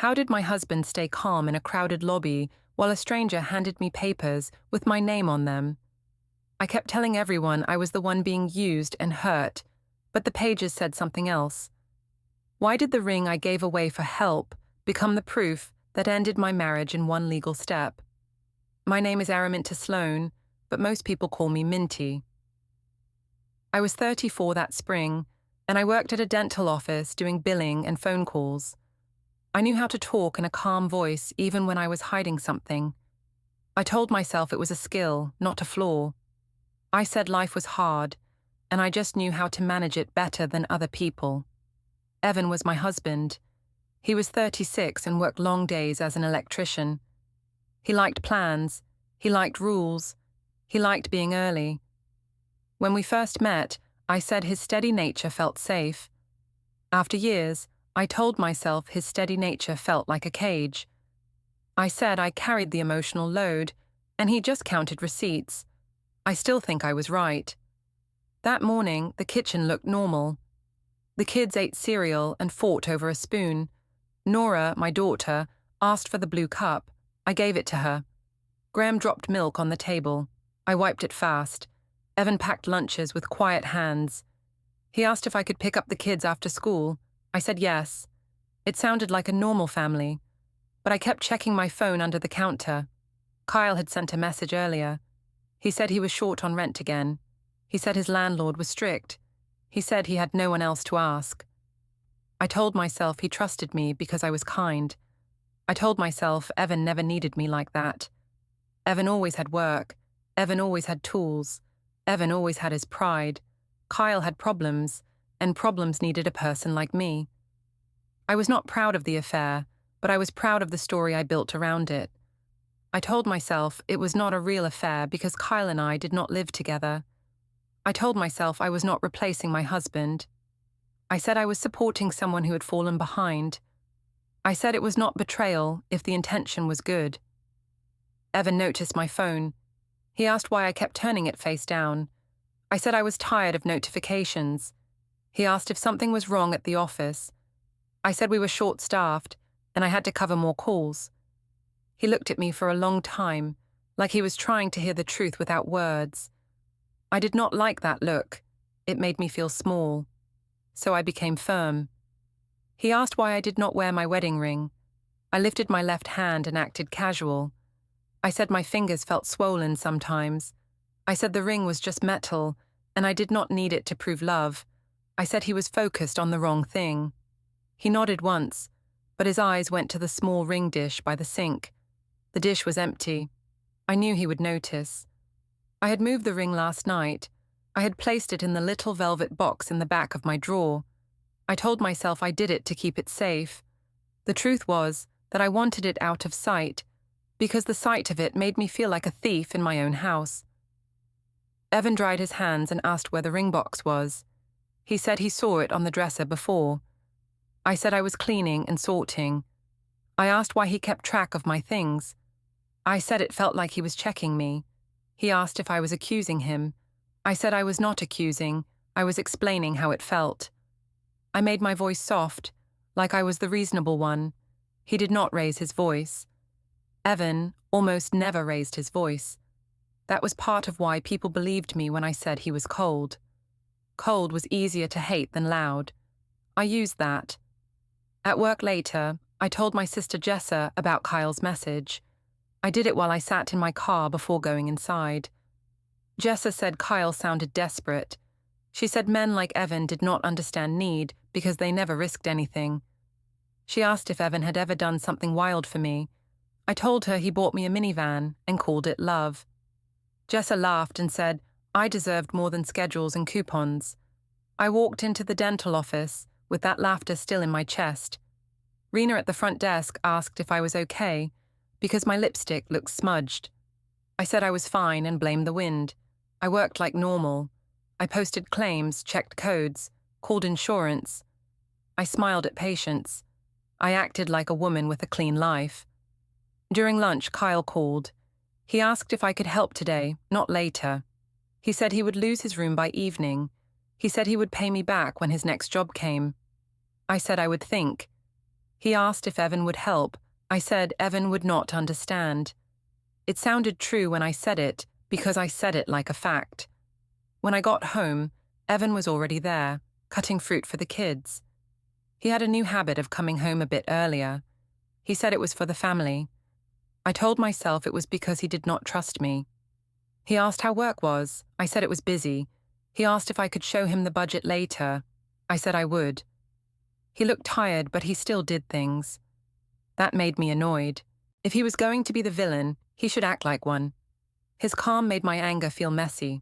How did my husband stay calm in a crowded lobby while a stranger handed me papers with my name on them? I kept telling everyone I was the one being used and hurt, but the pages said something else. Why did the ring I gave away for help become the proof that ended my marriage in one legal step? My name is Araminta Sloane, but most people call me Minty. I was 34 that spring, and I worked at a dental office doing billing and phone calls. I knew how to talk in a calm voice even when I was hiding something. I told myself it was a skill, not a flaw. I said life was hard, and I just knew how to manage it better than other people. Evan was my husband. He was 36 and worked long days as an electrician. He liked plans, he liked rules, he liked being early. When we first met, I said his steady nature felt safe. After years, I told myself his steady nature felt like a cage. I said I carried the emotional load, and he just counted receipts. I still think I was right. That morning, the kitchen looked normal. The kids ate cereal and fought over a spoon. Nora, my daughter, asked for the blue cup. I gave it to her. Graham dropped milk on the table. I wiped it fast. Evan packed lunches with quiet hands. He asked if I could pick up the kids after school. I said yes. It sounded like a normal family, but I kept checking my phone under the counter. Kyle had sent a message earlier. He said he was short on rent again. He said his landlord was strict. He said he had no one else to ask. I told myself he trusted me because I was kind. I told myself Evan never needed me like that. Evan always had work. Evan always had tools. Evan always had his pride. Kyle had problems, and problems needed a person like me. I was not proud of the affair, but I was proud of the story I built around it. I told myself it was not a real affair because Kyle and I did not live together. I told myself I was not replacing my husband. I said I was supporting someone who had fallen behind. I said it was not betrayal if the intention was good. Evan noticed my phone. He asked why I kept turning it face down. I said I was tired of notifications. He asked if something was wrong at the office. I said we were short-staffed, and I had to cover more calls. He looked at me for a long time, like he was trying to hear the truth without words. I did not like that look. It made me feel small. So I became firm. He asked why I did not wear my wedding ring. I lifted my left hand and acted casual. I said my fingers felt swollen sometimes. I said the ring was just metal, and I did not need it to prove love. I said he was focused on the wrong thing. He nodded once, but his eyes went to the small ring dish by the sink. The dish was empty. I knew he would notice. I had moved the ring last night. I had placed it in the little velvet box in the back of my drawer. I told myself I did it to keep it safe. The truth was that I wanted it out of sight, because the sight of it made me feel like a thief in my own house. Evan dried his hands and asked where the ring box was. He said he saw it on the dresser before. I said I was cleaning and sorting. I asked why he kept track of my things. I said it felt like he was checking me. He asked if I was accusing him. I said I was not accusing. I was explaining how it felt. I made my voice soft, like I was the reasonable one. He did not raise his voice. Evan almost never raised his voice. That was part of why people believed me when I said he was cold. Cold was easier to hate than loud. I used that. At work later, I told my sister Jessa about Kyle's message. I did it while I sat in my car before going inside. Jessa said Kyle sounded desperate. She said men like Evan did not understand need because they never risked anything. She asked if Evan had ever done something wild for me. I told her he bought me a minivan and called it love. Jessa laughed and said I deserved more than schedules and coupons. I walked into the dental office with that laughter still in my chest. Rena at the front desk asked if I was okay because my lipstick looked smudged. I said I was fine and blamed the wind. I worked like normal. I posted claims, checked codes, called insurance. I smiled at patients. I acted like a woman with a clean life. During lunch, Kyle called. He asked if I could help today, not later. He said he would lose his room by evening. He said he would pay me back when his next job came. I said I would think. He asked if Evan would help. I said Evan would not understand. It sounded true when I said it, because I said it like a fact. When I got home, Evan was already there, cutting fruit for the kids. He had a new habit of coming home a bit earlier. He said it was for the family. I told myself it was because he did not trust me. He asked how work was. I said it was busy. He asked if I could show him the budget later. I said I would. He looked tired, but he still did things. That made me annoyed. If he was going to be the villain, he should act like one. His calm made my anger feel messy.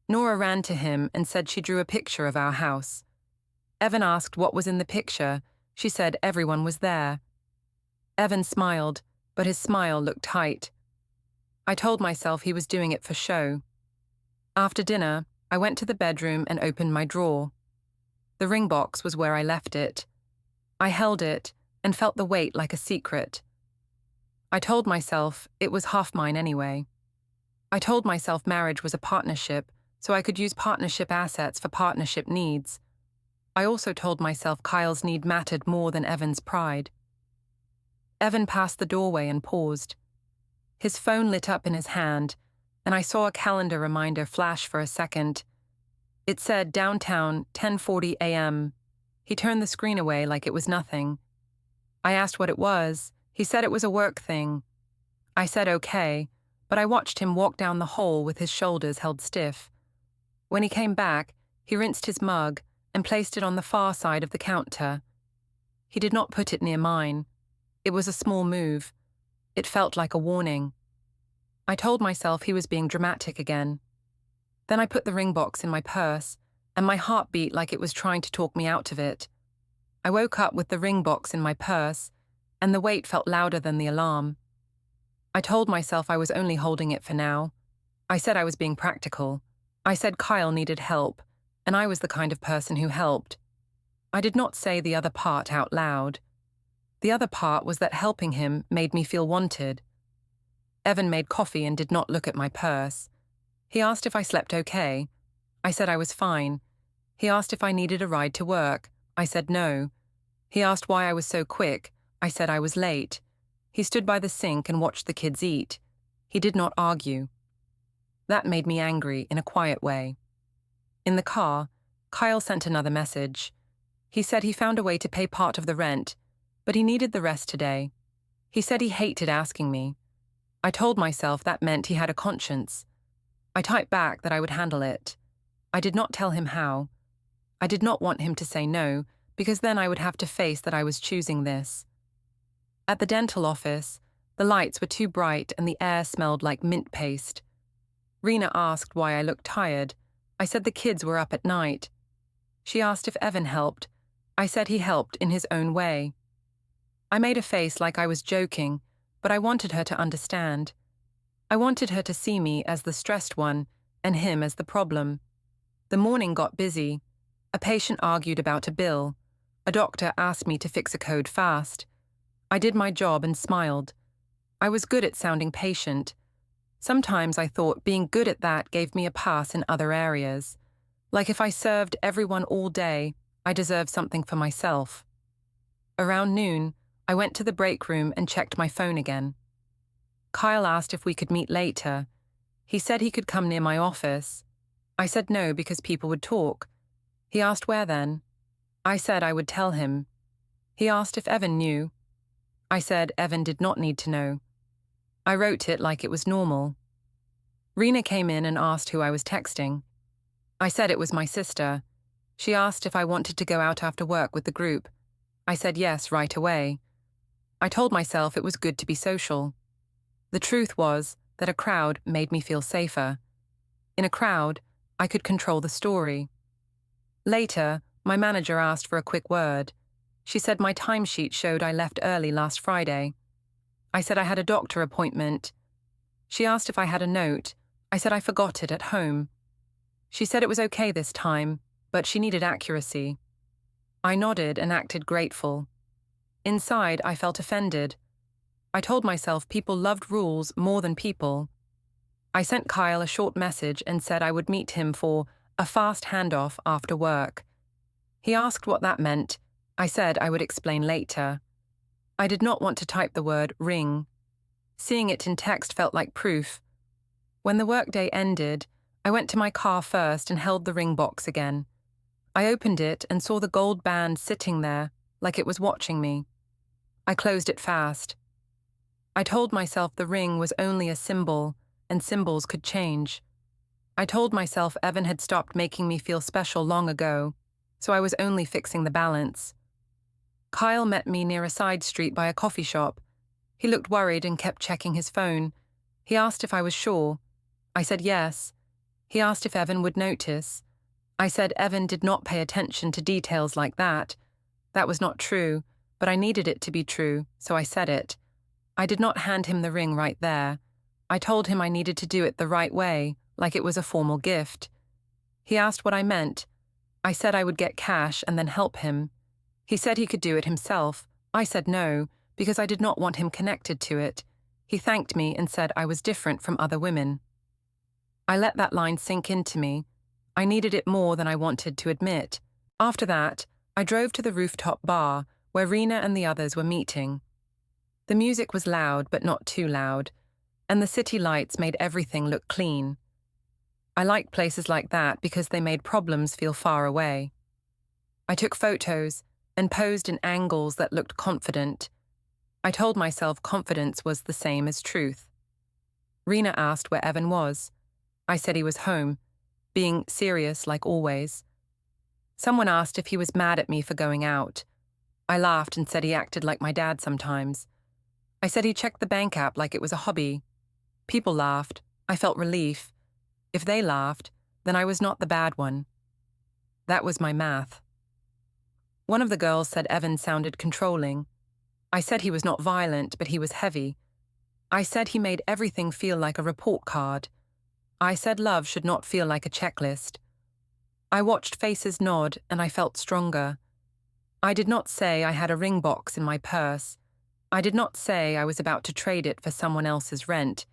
Nora ran to him and said she drew a picture of our house. Evan asked what was in the picture. She said everyone was there. Evan smiled, but his smile looked tight. I told myself he was doing it for show. After dinner, I went to the bedroom and opened my drawer. The ring box was where I left it. I held it and felt the weight like a secret. I told myself it was half mine anyway. I told myself marriage was a partnership, so I could use partnership assets for partnership needs. I also told myself Kyle's need mattered more than Evan's pride. Evan passed the doorway and paused. His phone lit up in his hand, and I saw a calendar reminder flash for a second. It said downtown, 10:40 a.m. He turned the screen away like it was nothing. I asked what it was. He said it was a work thing. I said okay, but I watched him walk down the hall with his shoulders held stiff. When he came back, he rinsed his mug and placed it on the far side of the counter. He did not put it near mine. It was a small move. It felt like a warning. I told myself he was being dramatic again. Then I put the ring box in my purse, and my heart beat like it was trying to talk me out of it. I woke up with the ring box in my purse, and the weight felt louder than the alarm. I told myself I was only holding it for now. I said I was being practical. I said Kyle needed help, and I was the kind of person who helped. I did not say the other part out loud. The other part was that helping him made me feel wanted. Evan made coffee and did not look at my purse. He asked if I slept okay. I said I was fine. He asked if I needed a ride to work. I said no. He asked why I was so quick. I said I was late. He stood by the sink and watched the kids eat. He did not argue. That made me angry in a quiet way. In the car, Kyle sent another message. He said he found a way to pay part of the rent, but he needed the rest today. He said he hated asking me. I told myself that meant he had a conscience. I typed back that I would handle it. I did not tell him how. I did not want him to say no, because then I would have to face that I was choosing this. At the dental office, the lights were too bright and the air smelled like mint paste. Rena asked why I looked tired. I said the kids were up at night. She asked if Evan helped. I said he helped in his own way. I made a face like I was joking, but I wanted her to understand. I wanted her to see me as the stressed one and him as the problem. The morning got busy. A patient argued about a bill. A doctor asked me to fix a code fast. I did my job and smiled. I was good at sounding patient. Sometimes I thought being good at that gave me a pass in other areas. Like if I served everyone all day, I deserved something for myself. Around noon, I went to the break room and checked my phone again. Kyle asked if we could meet later. He said he could come near my office. I said no because people would talk. He asked where then. I said I would tell him. He asked if Evan knew. I said Evan did not need to know. I wrote it like it was normal. Rena came in and asked who I was texting. I said it was my sister. She asked if I wanted to go out after work with the group. I said yes right away. I told myself it was good to be social. The truth was that a crowd made me feel safer. In a crowd, I could control the story. Later, my manager asked for a quick word. She said my timesheet showed I left early last Friday. I said I had a doctor appointment. She asked if I had a note. I said I forgot it at home. She said it was okay this time, but she needed accuracy. I nodded and acted grateful. Inside, I felt offended. I told myself people loved rules more than people. I sent Kyle a short message and said I would meet him for a fast handoff after work. He asked what that meant. I said I would explain later. I did not want to type the word ring. Seeing it in text felt like proof. When the workday ended, I went to my car first and held the ring box again. I opened it and saw the gold band sitting there, like it was watching me. I closed it fast. I told myself the ring was only a symbol, and symbols could change. I told myself Evan had stopped making me feel special long ago, so I was only fixing the balance. Kyle met me near a side street by a coffee shop. He looked worried and kept checking his phone. He asked if I was sure. I said yes. He asked if Evan would notice. I said Evan did not pay attention to details like that. That was not true, but I needed it to be true, so I said it. I did not hand him the ring right there. I told him I needed to do it the right way, like it was a formal gift. He asked what I meant. I said I would get cash and then help him. He said he could do it himself. I said no, because I did not want him connected to it. He thanked me and said I was different from other women. I let that line sink into me. I needed it more than I wanted to admit. After that, I drove to the rooftop bar, where Rena and the others were meeting. The music was loud, but not too loud, and the city lights made everything look clean. I liked places like that because they made problems feel far away. I took photos and posed in angles that looked confident. I told myself confidence was the same as truth. Rena asked where Evan was. I said he was home, being serious like always. Someone asked if he was mad at me for going out. I laughed and said he acted like my dad sometimes. I said he checked the bank app like it was a hobby. People laughed. I felt relief. If they laughed, then I was not the bad one. That was my math. One of the girls said Evan sounded controlling. I said he was not violent, but he was heavy. I said he made everything feel like a report card. I said love should not feel like a checklist. I watched faces nod and I felt stronger. I did not say I had a ring box in my purse. I did not say I was about to trade it for someone else's rent.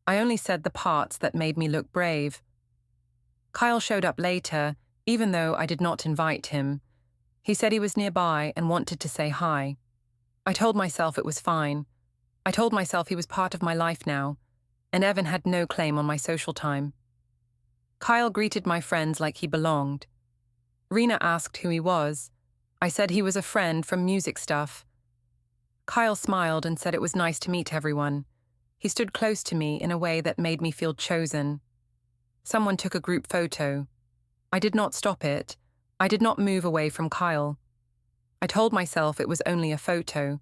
I only said the parts that made me look brave. Kyle showed up later, even though I did not invite him. He said he was nearby and wanted to say hi. I told myself it was fine. I told myself he was part of my life now, and Evan had no claim on my social time. Kyle greeted my friends like he belonged. Rena asked who he was. I said he was a friend from music stuff. Kyle smiled and said it was nice to meet everyone. He stood close to me in a way that made me feel chosen. Someone took a group photo. I did not stop it. I did not move away from Kyle. I told myself it was only a photo.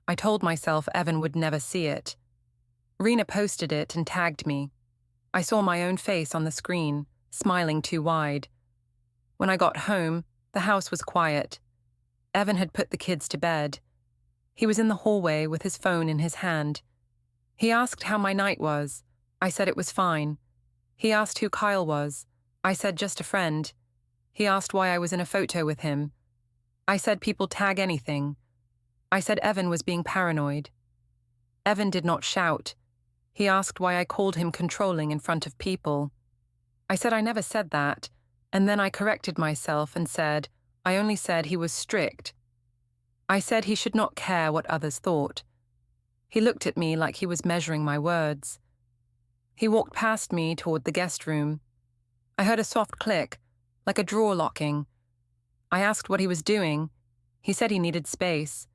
I told myself Evan would never see it. Rena posted it and tagged me. I saw my own face on the screen, smiling too wide. When I got home, the house was quiet. Evan had put the kids to bed. He was in the hallway with his phone in his hand. He asked how my night was. I said it was fine. He asked who Kyle was. I said just a friend. He asked why I was in a photo with him. I said people tag anything. I said Evan was being paranoid. Evan did not shout. He asked why I called him controlling in front of people. I said I never said that, and then I corrected myself and said I only said he was strict. I said he should not care what others thought. He looked at me like he was measuring my words. He walked past me toward the guest room. I heard a soft click, like a drawer locking. I asked what he was doing. He said he needed space.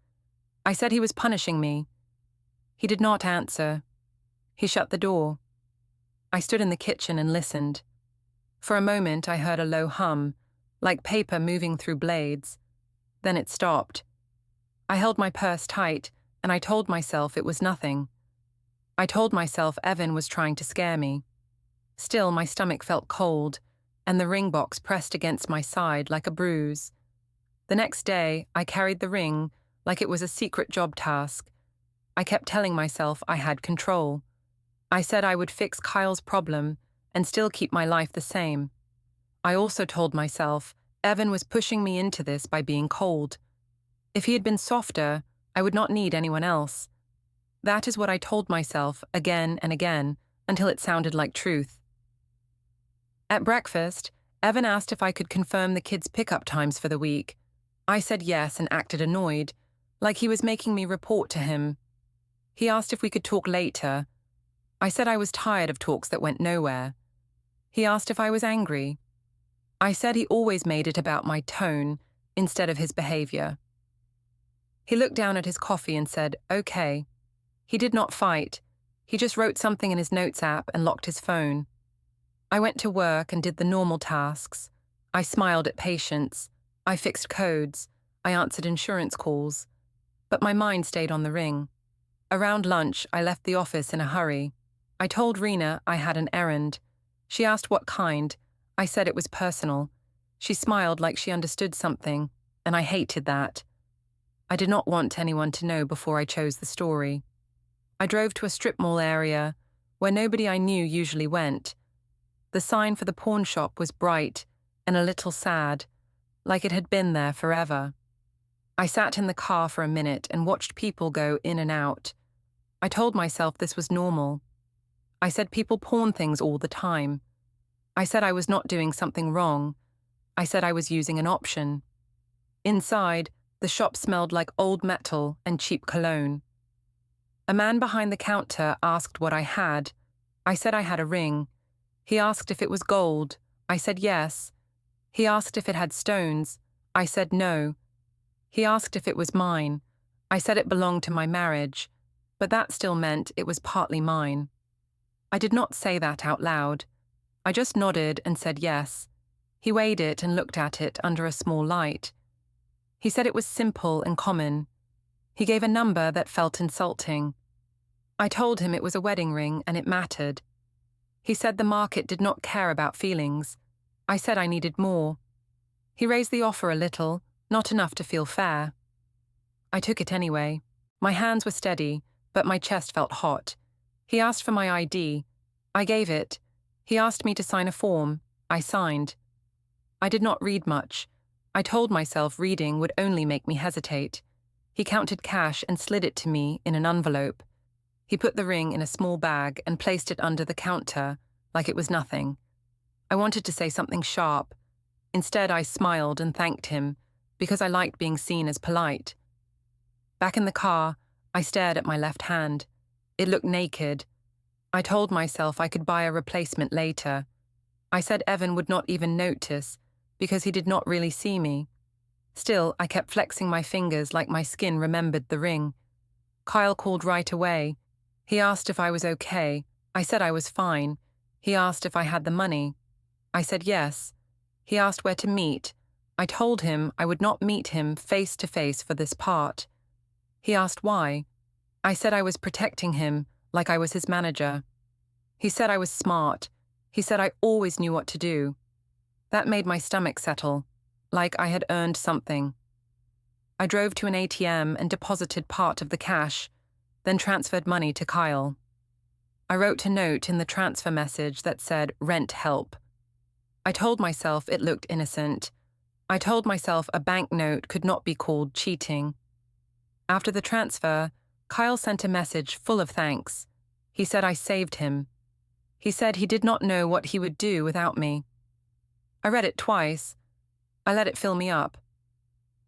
I said he was punishing me. He did not answer. He shut the door. I stood in the kitchen and listened. For a moment I heard a low hum, like paper moving through blades. Then it stopped. I held my purse tight, and I told myself it was nothing. I told myself Evan was trying to scare me. Still, my stomach felt cold, and the ring box pressed against my side like a bruise. The next day, I carried the ring like it was a secret job task. I kept telling myself I had control. I said I would fix Kyle's problem and still keep my life the same. I also told myself Evan was pushing me into this by being cold. If he had been softer, I would not need anyone else. That is what I told myself again and again until it sounded like truth. At breakfast, Evan asked if I could confirm the kids' pickup times for the week. I said yes and acted annoyed, like he was making me report to him. He asked if we could talk later. I said I was tired of talks that went nowhere. He asked if I was angry. I said he always made it about my tone instead of his behavior. He looked down at his coffee and said, "Okay." He did not fight. He just wrote something in his notes app and locked his phone. I went to work and did the normal tasks. I smiled at patients. I fixed codes. I answered insurance calls. But my mind stayed on the ring. Around lunch, I left the office in a hurry. I told Rena I had an errand. She asked what kind. I said it was personal. She smiled like she understood something, and I hated that. I did not want anyone to know before I chose the story. I drove to a strip mall area where nobody I knew usually went. The sign for the pawn shop was bright and a little sad, like it had been there forever. I sat in the car for a minute and watched people go in and out. I told myself this was normal. I said people pawn things all the time. I said I was not doing something wrong. I said I was using an option. Inside, the shop smelled like old metal and cheap cologne. A man behind the counter asked what I had. I said I had a ring. He asked if it was gold. I said yes. He asked if it had stones. I said no. He asked if it was mine. I said it belonged to my marriage, but that still meant it was partly mine. I did not say that out loud. I just nodded and said yes. He weighed it and looked at it under a small light. He said it was simple and common. He gave a number that felt insulting. I told him it was a wedding ring and it mattered. He said the market did not care about feelings. I said I needed more. He raised the offer a little, not enough to feel fair. I took it anyway. My hands were steady, but my chest felt hot. He asked for my ID. I gave it. He asked me to sign a form. I signed. I did not read much. I told myself reading would only make me hesitate. He counted cash and slid it to me in an envelope. He put the ring in a small bag and placed it under the counter, like it was nothing. I wanted to say something sharp. Instead, I smiled and thanked him, because I liked being seen as polite. Back in the car, I stared at my left hand. It looked naked. I told myself I could buy a replacement later. I said Evan would not even notice, because he did not really see me. Still, I kept flexing my fingers like my skin remembered the ring. Kyle called right away. He asked if I was okay. I said I was fine. He asked if I had the money. I said yes. He asked where to meet. I told him I would not meet him face to face for this part. He asked why. I said I was protecting him, like I was his manager. He said I was smart. He said I always knew what to do. That made my stomach settle, like I had earned something. I drove to an ATM and deposited part of the cash, then transferred money to Kyle. I wrote a note in the transfer message that said rent help. I told myself it looked innocent. I told myself a banknote could not be called cheating. After the transfer, Kyle sent a message full of thanks. He said I saved him. He said he did not know what he would do without me. I read it twice. I let it fill me up.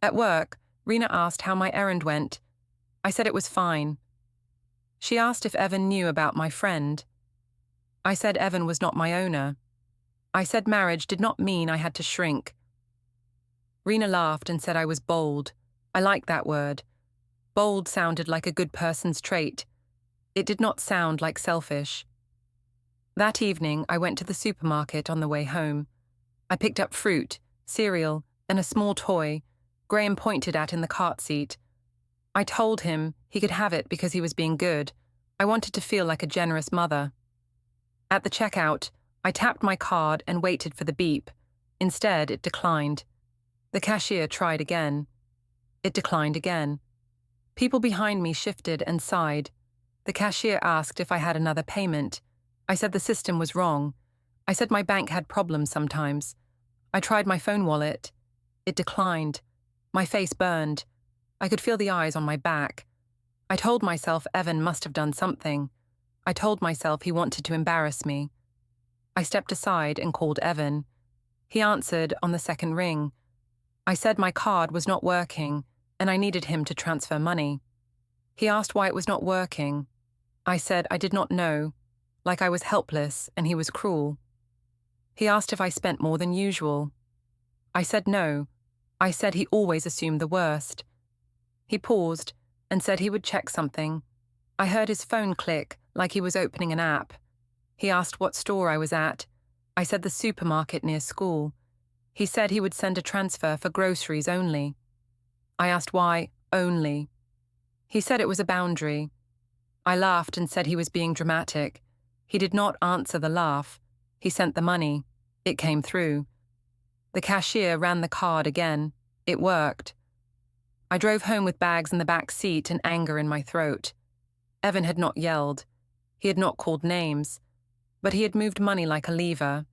At work, Rena asked how my errand went. I said it was fine. She asked if Evan knew about my friend. I said Evan was not my owner. I said marriage did not mean I had to shrink. Rena laughed and said I was bold. I liked that word. Bold sounded like a good person's trait. It did not sound like selfish. That evening, I went to the supermarket on the way home. I picked up fruit, cereal, and a small toy Graham pointed at in the cart seat. I told him he could have it because he was being good. I wanted to feel like a generous mother. At the checkout, I tapped my card and waited for the beep. Instead, it declined. The cashier tried again. It declined again. People behind me shifted and sighed. The cashier asked if I had another payment. I said the system was wrong. I said my bank had problems sometimes. I tried my phone wallet. It declined. My face burned. I could feel the eyes on my back. I told myself Evan must have done something. I told myself he wanted to embarrass me. I stepped aside and called Evan. He answered on the second ring. I said my card was not working and I needed him to transfer money. He asked why it was not working. I said I did not know, like I was helpless and he was cruel. He asked if I spent more than usual. I said no. I said he always assumed the worst. He paused and said he would check something. I heard his phone click like he was opening an app. He asked what store I was at. I said the supermarket near school. He said he would send a transfer for groceries only. I asked why only. He said it was a boundary. I laughed and said he was being dramatic. He did not answer the laugh. He sent the money. It came through. The cashier ran the card again. It worked. I drove home with bags in the back seat and anger in my throat. Evan had not yelled. He had not called names. But he had moved money like a lever,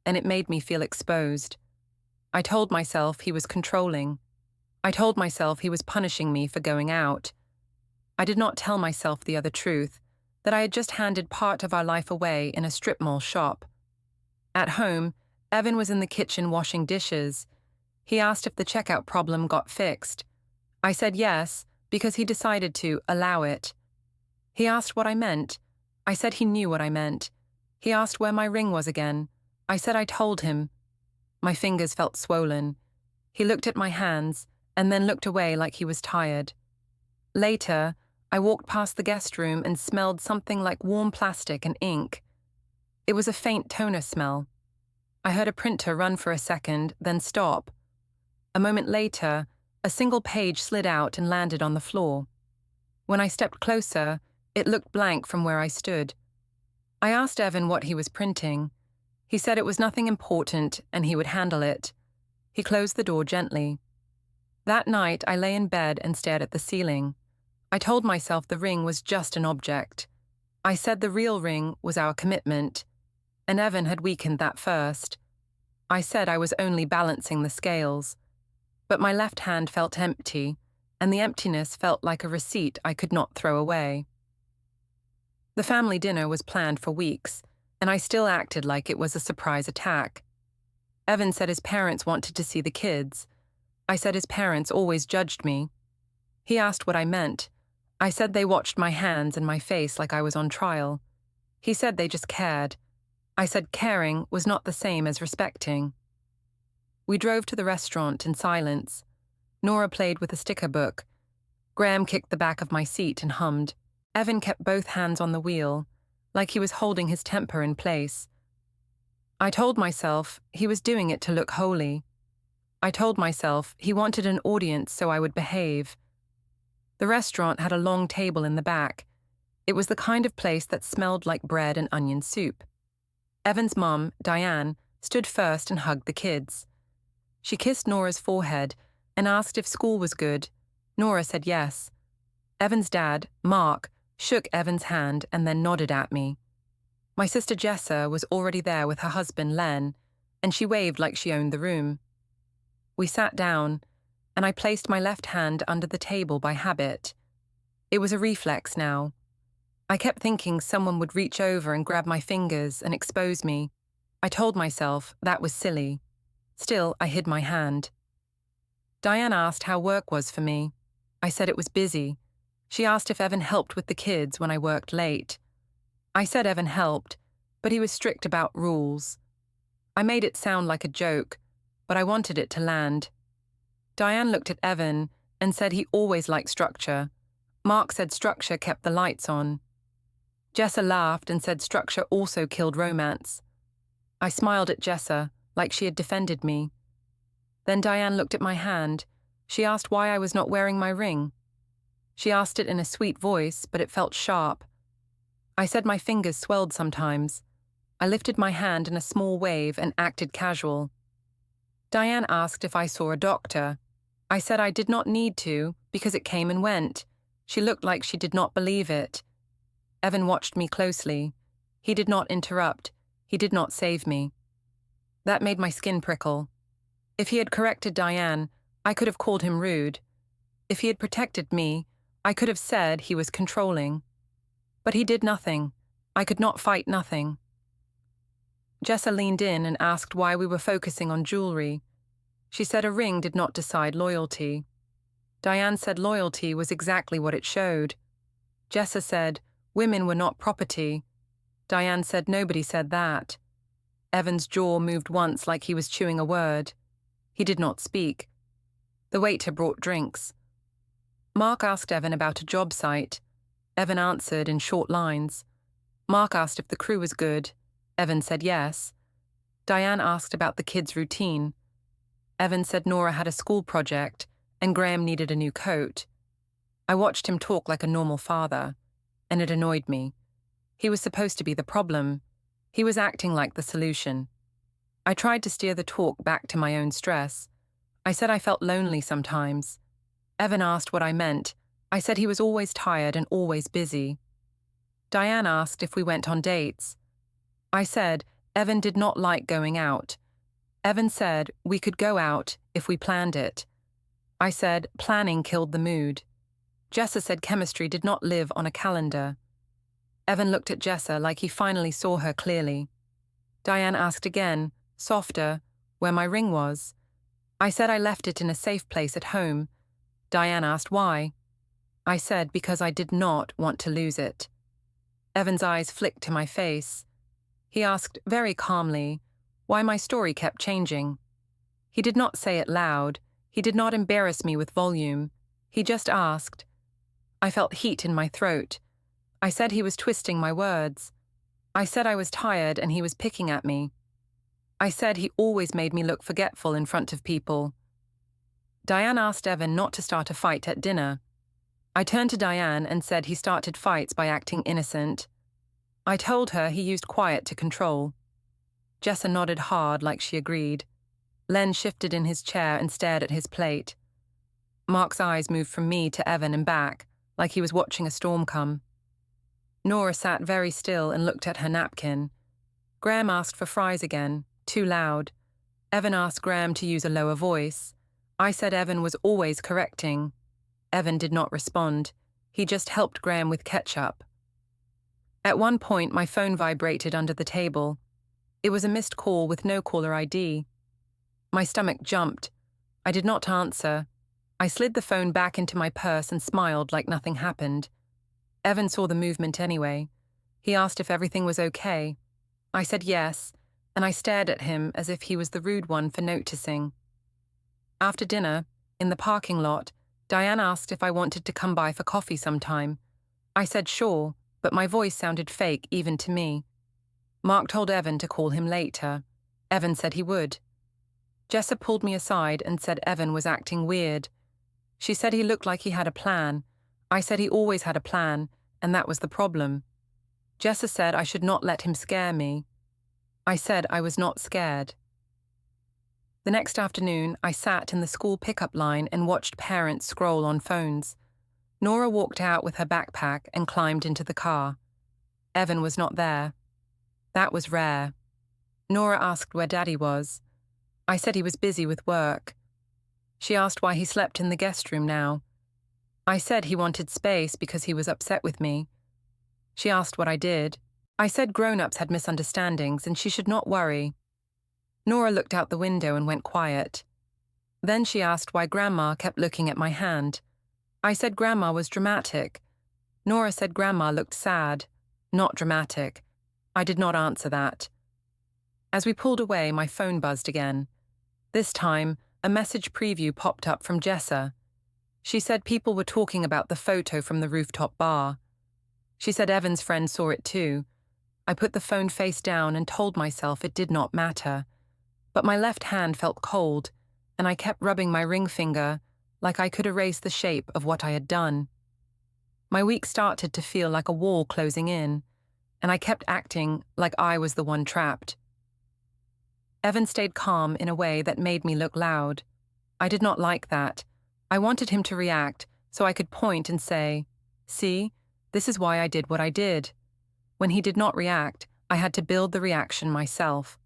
and it made me feel exposed. I told myself he was controlling. I told myself he was punishing me for going out. I did not tell myself the other truth, that I had just handed part of our life away in a strip mall shop. At home, Evan was in the kitchen washing dishes. He asked if the checkout problem got fixed. I said yes, because he decided to allow it. He asked what I meant. I said he knew what I meant. He asked where my ring was again. I said I told him. My fingers felt swollen. He looked at my hands and then looked away like he was tired. Later, I walked past the guest room and smelled something like warm plastic and ink. It was a faint toner smell. I heard a printer run for a second, then stop. A moment later, a single page slid out and landed on the floor. When I stepped closer, it looked blank from where I stood. I asked Evan what he was printing. He said it was nothing important and he would handle it. He closed the door gently. That night, I lay in bed and stared at the ceiling. I told myself the ring was just an object. I said the real ring was our commitment, and Evan had weakened that first. I said I was only balancing the scales. But my left hand felt empty, and the emptiness felt like a receipt I could not throw away. The family dinner was planned for weeks, and I still acted like it was a surprise attack. Evan said his parents wanted to see the kids. I said his parents always judged me. He asked what I meant. I said they watched my hands and my face like I was on trial. He said they just cared. I said caring was not the same as respecting. We drove to the restaurant in silence. Nora played with a sticker book. Graham kicked the back of my seat and hummed. Evan kept both hands on the wheel, like he was holding his temper in place. I told myself he was doing it to look holy. I told myself he wanted an audience so I would behave. The restaurant had a long table in the back. It was the kind of place that smelled like bread and onion soup. Evan's mum, Diane, stood first and hugged the kids. She kissed Nora's forehead and asked if school was good. Nora said yes. Evan's dad, Mark, shook Evan's hand and then nodded at me. My sister Jessa was already there with her husband Len, and she waved like she owned the room. We sat down, and I placed my left hand under the table by habit. It was a reflex now. I kept thinking someone would reach over and grab my fingers and expose me. I told myself that was silly. Still, I hid my hand. Diane asked how work was for me. I said it was busy. She asked if Evan helped with the kids when I worked late. I said Evan helped, but he was strict about rules. I made it sound like a joke, but I wanted it to land. Diane looked at Evan and said he always liked structure. Mark said structure kept the lights on. Jessa laughed and said structure also killed romance. I smiled at Jessa, like she had defended me. Then Diane looked at my hand. She asked why I was not wearing my ring. She asked it in a sweet voice, but it felt sharp. I said my fingers swelled sometimes. I lifted my hand in a small wave and acted casual. Diane asked if I saw a doctor. I said I did not need to, because it came and went. She looked like she did not believe it. Evan watched me closely. He did not interrupt. He did not save me. That made my skin prickle. If he had corrected Diane, I could have called him rude. If he had protected me, I could have said he was controlling. But he did nothing. I could not fight nothing. Jessa leaned in and asked why we were focusing on jewelry. She said a ring did not decide loyalty. Diane said loyalty was exactly what it showed. Jessa said women were not property. Diane said nobody said that. Evan's jaw moved once like he was chewing a word. He did not speak. The waiter brought drinks. Mark asked Evan about a job site. Evan answered in short lines. Mark asked if the crew was good. Evan said yes. Diane asked about the kids' routine. Evan said Nora had a school project and Graham needed a new coat. I watched him talk like a normal father, and it annoyed me. He was supposed to be the problem. He was acting like the solution. I tried to steer the talk back to my own stress. I said I felt lonely sometimes. Evan asked what I meant. I said he was always tired and always busy. Diane asked if we went on dates. I said Evan did not like going out. Evan said we could go out if we planned it. I said planning killed the mood. Jessa said chemistry did not live on a calendar. Evan looked at Jessa like he finally saw her clearly. Diane asked again, softer, where my ring was. I said I left it in a safe place at home. Diane asked why. I said because I did not want to lose it. Evan's eyes flicked to my face. He asked very calmly why my story kept changing. He did not say it loud. He did not embarrass me with volume. He just asked. I felt heat in my throat. I said he was twisting my words. I said I was tired and he was picking at me. I said he always made me look forgetful in front of people. Diane asked Evan not to start a fight at dinner. I turned to Diane and said he started fights by acting innocent. I told her he used quiet to control. Jessa nodded hard like she agreed. Len shifted in his chair and stared at his plate. Mark's eyes moved from me to Evan and back, like he was watching a storm come. Nora sat very still and looked at her napkin. Graham asked for fries again, too loud. Evan asked Graham to use a lower voice. I said Evan was always correcting. Evan did not respond. He just helped Graham with ketchup. At one point, my phone vibrated under the table. It was a missed call with no caller ID. My stomach jumped. I did not answer. I slid the phone back into my purse and smiled like nothing happened. Evan saw the movement anyway. He asked if everything was okay. I said yes, and I stared at him as if he was the rude one for noticing. After dinner, in the parking lot, Diane asked if I wanted to come by for coffee sometime. I said sure, but my voice sounded fake even to me. Mark told Evan to call him later. Evan said he would. Jessa pulled me aside and said Evan was acting weird. She said he looked like he had a plan. I said he always had a plan, and that was the problem. Jessa said I should not let him scare me. I said I was not scared. The next afternoon, I sat in the school pickup line and watched parents scroll on phones. Nora walked out with her backpack and climbed into the car. Evan was not there. That was rare. Nora asked where Daddy was. I said he was busy with work. She asked why he slept in the guest room now. I said he wanted space because he was upset with me. She asked what I did. I said grown-ups had misunderstandings and she should not worry. Nora looked out the window and went quiet. Then she asked why Grandma kept looking at my hand. I said Grandma was dramatic. Nora said Grandma looked sad, not dramatic. I did not answer that. As we pulled away, my phone buzzed again. This time, a message preview popped up from Jessa. She said people were talking about the photo from the rooftop bar. She said Evan's friend saw it too. I put the phone face down and told myself it did not matter. But my left hand felt cold, and I kept rubbing my ring finger like I could erase the shape of what I had done. My week started to feel like a wall closing in, and I kept acting like I was the one trapped. Evan stayed calm in a way that made me look loud. I did not like that. I wanted him to react so I could point and say, "See, this is why I did what I did." When he did not react, I had to build the reaction myself.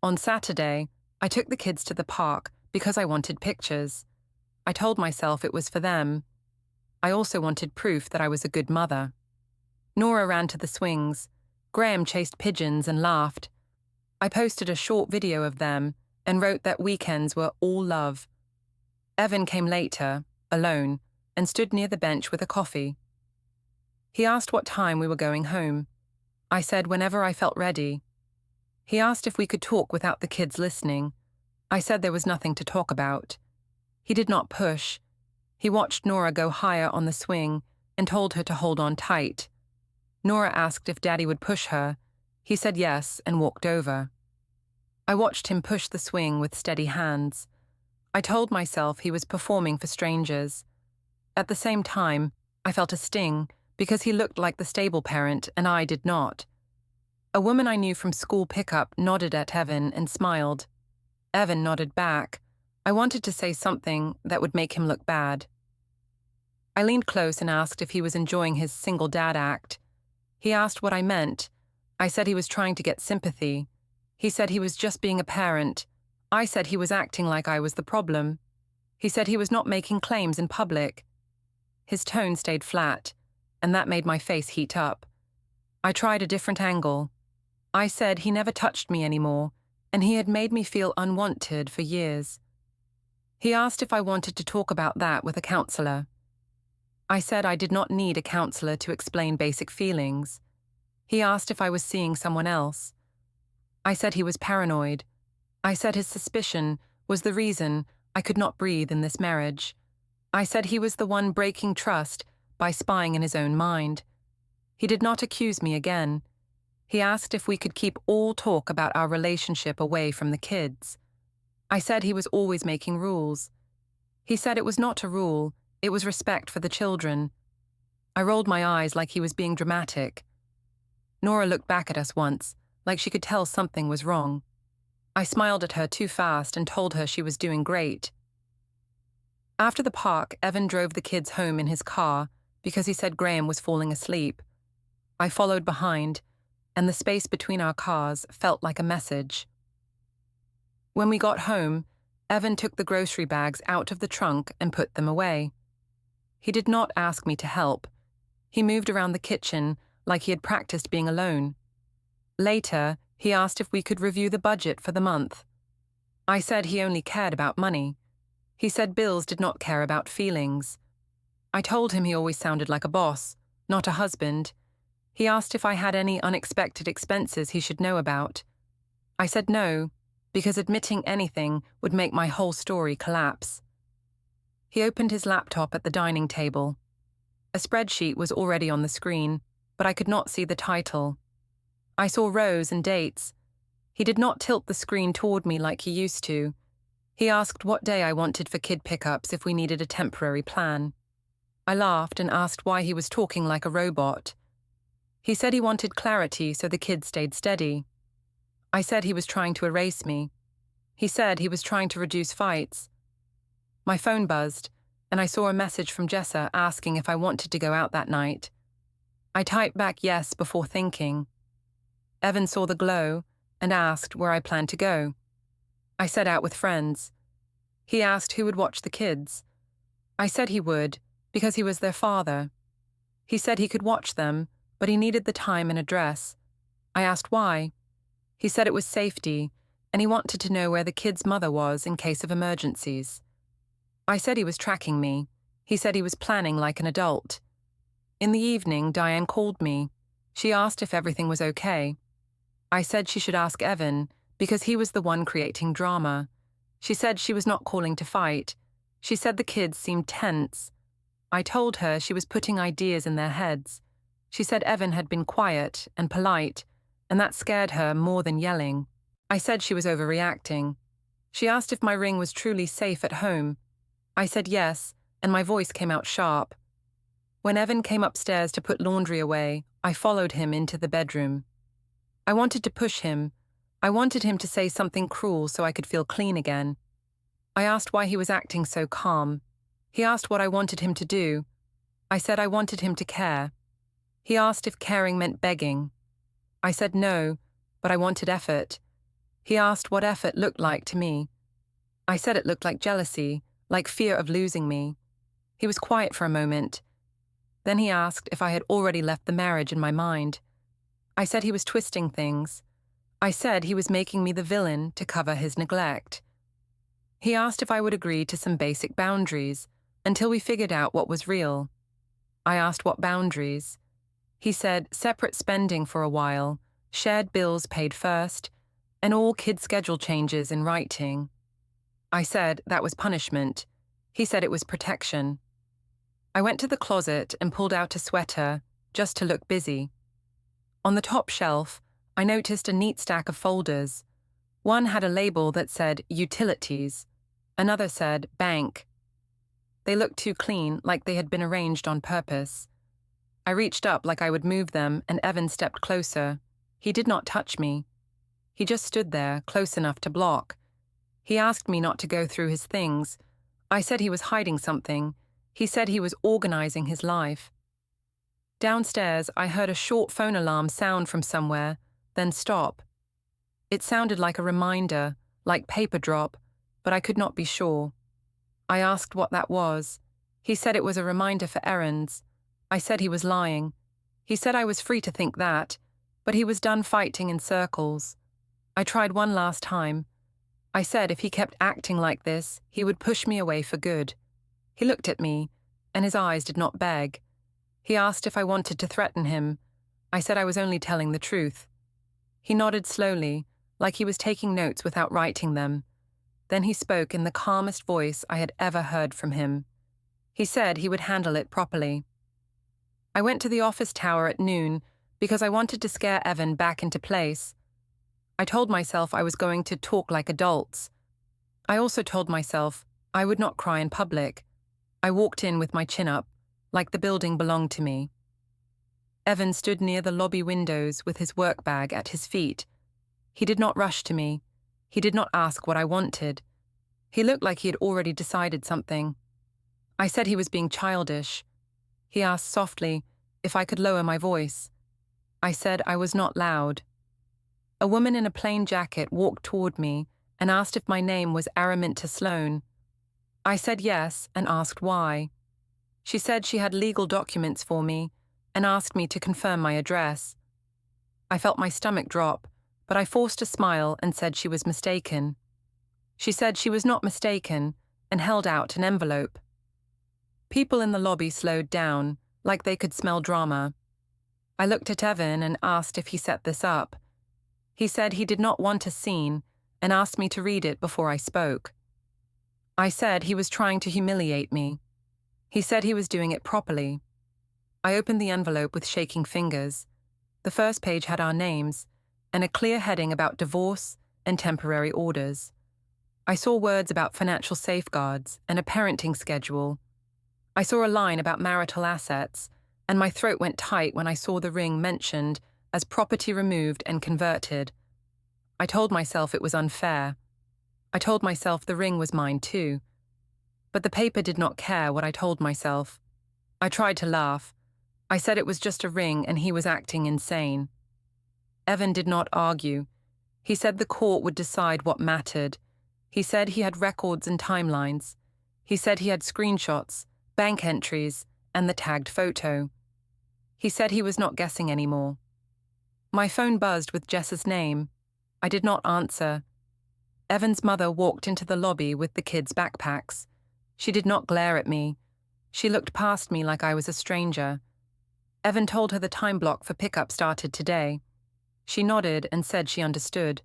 On Saturday, I took the kids to the park because I wanted pictures. I told myself it was for them. I also wanted proof that I was a good mother. Nora ran to the swings. Graham chased pigeons and laughed. I posted a short video of them, and wrote that weekends were all love. Evan came later, alone, and stood near the bench with a coffee. He asked what time we were going home. I said whenever I felt ready. He asked if we could talk without the kids listening. I said there was nothing to talk about. He did not push. He watched Nora go higher on the swing and told her to hold on tight. Nora asked if Daddy would push her. He said yes and walked over. I watched him push the swing with steady hands. I told myself he was performing for strangers. At the same time, I felt a sting because he looked like the stable parent and I did not. A woman I knew from school pickup nodded at Evan and smiled. Evan nodded back. I wanted to say something that would make him look bad. I leaned close and asked if he was enjoying his single dad act. He asked what I meant. I said he was trying to get sympathy. He said he was just being a parent. I said he was acting like I was the problem. He said he was not making claims in public. His tone stayed flat, and that made my face heat up. I tried a different angle. I said he never touched me anymore, and he had made me feel unwanted for years. He asked if I wanted to talk about that with a counselor. I said I did not need a counselor to explain basic feelings. He asked if I was seeing someone else. I said he was paranoid. I said his suspicion was the reason I could not breathe in this marriage. I said he was the one breaking trust by spying in his own mind. He did not accuse me again. He asked if we could keep all talk about our relationship away from the kids. I said he was always making rules. He said it was not a rule, it was respect for the children. I rolled my eyes like he was being dramatic. Nora looked back at us once, like she could tell something was wrong. I smiled at her too fast and told her she was doing great. After the park, Evan drove the kids home in his car because he said Graham was falling asleep. I followed behind, and the space between our cars felt like a message. When we got home, Evan took the grocery bags out of the trunk and put them away. He did not ask me to help. He moved around the kitchen like he had practiced being alone. Later, he asked if we could review the budget for the month. I said he only cared about money. He said bills did not care about feelings. I told him he always sounded like a boss, not a husband. He asked if I had any unexpected expenses he should know about. I said no, because admitting anything would make my whole story collapse. He opened his laptop at the dining table. A spreadsheet was already on the screen, but I could not see the title. I saw rows and dates. He did not tilt the screen toward me like he used to. He asked what day I wanted for kid pickups if we needed a temporary plan. I laughed and asked why he was talking like a robot. He said he wanted clarity so the kids stayed steady. I said he was trying to erase me. He said he was trying to reduce fights. My phone buzzed, and I saw a message from Jessa asking if I wanted to go out that night. I typed back yes before thinking. Evan saw the glow and asked where I planned to go. I said out with friends. He asked who would watch the kids. I said he would, because he was their father. He said he could watch them, but he needed the time and address. I asked why. He said it was safety, and he wanted to know where the kid's mother was in case of emergencies. I said he was tracking me. He said he was planning like an adult. In the evening, Diane called me. She asked if everything was okay. I said she should ask Evan, because he was the one creating drama. She said she was not calling to fight. She said the kids seemed tense. I told her she was putting ideas in their heads. She said Evan had been quiet and polite, and that scared her more than yelling. I said she was overreacting. She asked if my ring was truly safe at home. I said yes, and my voice came out sharp. When Evan came upstairs to put laundry away, I followed him into the bedroom. I wanted to push him. I wanted him to say something cruel so I could feel clean again. I asked why he was acting so calm. He asked what I wanted him to do. I said I wanted him to care. He asked if caring meant begging. I said no, but I wanted effort. He asked what effort looked like to me. I said it looked like jealousy, like fear of losing me. He was quiet for a moment. Then he asked if I had already left the marriage in my mind. I said he was twisting things. I said he was making me the villain to cover his neglect. He asked if I would agree to some basic boundaries until we figured out what was real. I asked what boundaries. He said separate spending for a while, shared bills paid first, and all kid schedule changes in writing. I said that was punishment. He said it was protection. I went to the closet and pulled out a sweater, just to look busy. On the top shelf, I noticed a neat stack of folders. One had a label that said utilities. Another said bank. They looked too clean, like they had been arranged on purpose. I reached up like I would move them, and Evan stepped closer. He did not touch me. He just stood there, close enough to block. He asked me not to go through his things. I said he was hiding something. He said he was organizing his life. Downstairs, I heard a short phone alarm sound from somewhere, then stop. It sounded like a reminder, like paper drop, but I could not be sure. I asked what that was. He said it was a reminder for errands. I said he was lying. He said I was free to think that, but he was done fighting in circles. I tried one last time. I said if he kept acting like this, he would push me away for good. He looked at me, and his eyes did not beg. He asked if I wanted to threaten him. I said I was only telling the truth. He nodded slowly, like he was taking notes without writing them. Then he spoke in the calmest voice I had ever heard from him. He said he would handle it properly. I went to the office tower at noon because I wanted to scare Evan back into place. I told myself I was going to talk like adults. I also told myself I would not cry in public. I walked in with my chin up, like the building belonged to me. Evan stood near the lobby windows with his work bag at his feet. He did not rush to me. He did not ask what I wanted. He looked like he had already decided something. I said he was being childish. He asked softly if I could lower my voice. I said I was not loud. A woman in a plain jacket walked toward me and asked if my name was Araminta Sloane. I said yes and asked why. She said she had legal documents for me and asked me to confirm my address. I felt my stomach drop, but I forced a smile and said she was mistaken. She said she was not mistaken and held out an envelope. People in the lobby slowed down, like they could smell drama. I looked at Evan and asked if he set this up. He said he did not want a scene and asked me to read it before I spoke. I said he was trying to humiliate me. He said he was doing it properly. I opened the envelope with shaking fingers. The first page had our names and a clear heading about divorce and temporary orders. I saw words about financial safeguards and a parenting schedule. I saw a line about marital assets, and my throat went tight when I saw the ring mentioned as property removed and converted. I told myself it was unfair. I told myself the ring was mine too. But the paper did not care what I told myself. I tried to laugh. I said it was just a ring and he was acting insane. Evan did not argue. He said the court would decide what mattered. He said he had records and timelines. He said he had screenshots, bank entries, and the tagged photo. He said he was not guessing anymore. My phone buzzed with Jess's name. I did not answer. Evan's mother walked into the lobby with the kids' backpacks. She did not glare at me. She looked past me like I was a stranger. Evan told her the time block for pickup started today. She nodded and said she understood.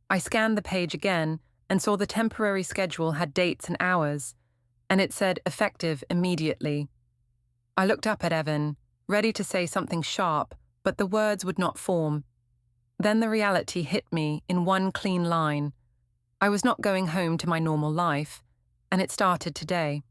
I scanned the page again and saw the temporary schedule had dates and hours, and it said effective immediately. I looked up at Evan, ready to say something sharp, but the words would not form. Then the reality hit me in one clean line. I was not going home to my normal life, and it started today.